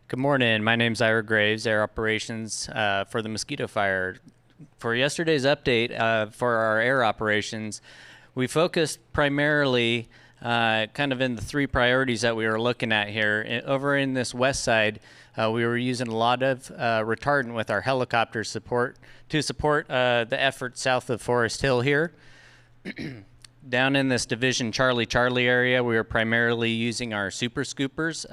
Good morning. My name's Ira Graves, Air Operations for the Mosquito Fire. For yesterday's update for our air operations, we focused primarily kind of in the three priorities that we were looking at here. Over in this west side, we were using a lot of retardant with our helicopter support to support the effort south of Forest Hill here. Down in this Division Charlie area, we were primarily using our super scoopers,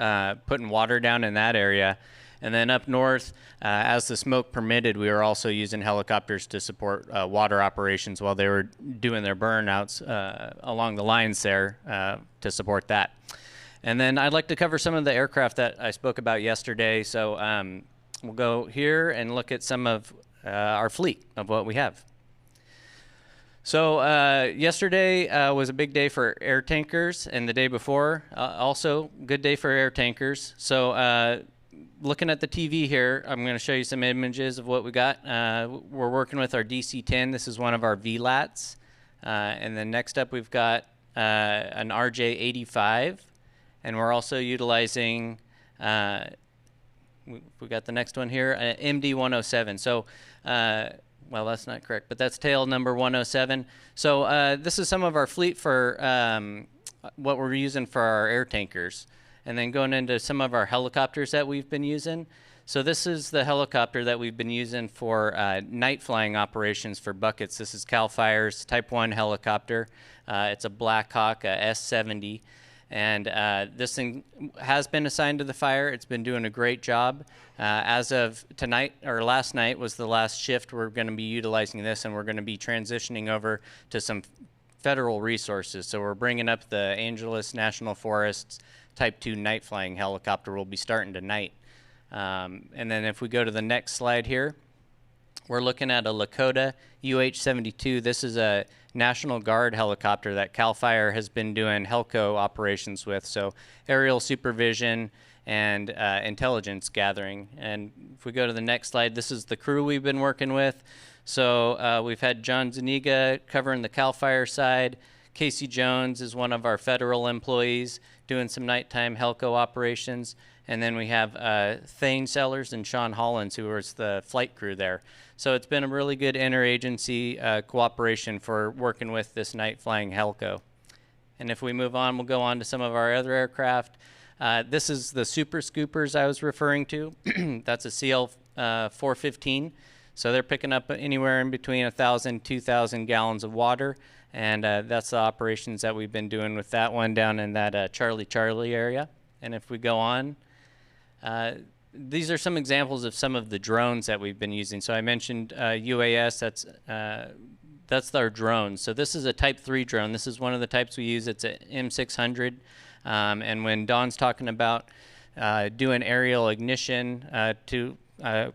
putting water down in that area. And then up north, as the smoke permitted, we were also using helicopters to support water operations while they were doing their burnouts along the lines there to support that. And then I'd like to cover some of the aircraft that I spoke about yesterday. So we'll go here and look at some of our fleet of what we have. So yesterday was a big day for air tankers, and the day before also good day for air tankers. So looking at the TV here, I'm going to show you some images of what we got. We're working with our DC-10. This is one of our VLATs. And then next up we've got an RJ-85, and we're also utilizing, we got the next one here, an MD-107. So well, that's not correct, but that's tail number 107. So this is some of our fleet for what we're using for our air tankers. And then going into some of our helicopters that we've been using. So this is the helicopter that we've been using for night flying operations for buckets. This is CAL FIRE's Type 1 helicopter. It's a Black Hawk S-70. And this thing has been assigned to the fire. It's been doing a great job. As of tonight, or last night was the last shift, we're going to be utilizing this, and we're going to be transitioning over to some federal resources. So we're bringing up the Angeles National Forest's Type 2 night flying helicopter. We'll be starting tonight. And then if we go to the next slide here, we're looking at a Lakota UH-72. This is a National Guard helicopter that CAL FIRE has been doing HELCO operations with, so aerial supervision and intelligence gathering. And if we go to the next slide, this is the crew we've been working with. So we've had John Zuniga covering the CAL FIRE side. Casey Jones is one of our federal employees doing some nighttime HELCO operations. And then we have Thane Sellers and Sean Hollins, who was the flight crew there. So it's been a really good interagency cooperation for working with this night flying HELCO. And if we move on, we'll go on to some of our other aircraft. This is the super scoopers I was referring to. That's a CL-415. So they're picking up anywhere in between 1,000, 2,000 gallons of water. And that's the operations that we've been doing with that one down in that Charlie area. And if we go on, these are some examples of some of the drones that we've been using. So I mentioned UAS, that's our drone. So this is a Type 3 drone. This is one of the types we use. It's an M600. And when Don's talking about doing aerial ignition to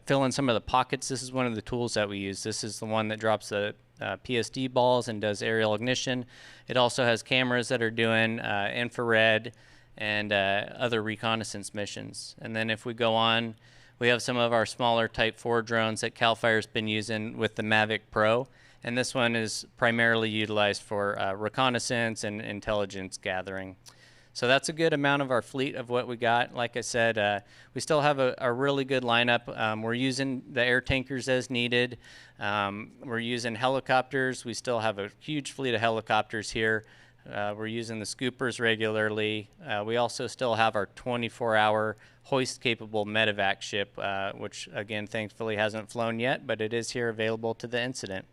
fill in some of the pockets, this is one of the tools that we use. This is the one that drops the PSD balls and does aerial ignition. It also has cameras that are doing infrared and other reconnaissance missions. And then if we go on, we have some of our smaller Type 4 drones that CAL FIRE's been using with the Mavic Pro. And this one is primarily utilized for reconnaissance and intelligence gathering. So that's a good amount of our fleet of what we got. Like I said, we still have a really good lineup. We're using the air tankers as needed. We're using helicopters. We still have a huge fleet of helicopters here. We're using the scoopers regularly. We also still have our 24-hour hoist-capable medevac ship, which, again, thankfully hasn't flown yet, but it is here available to the incident.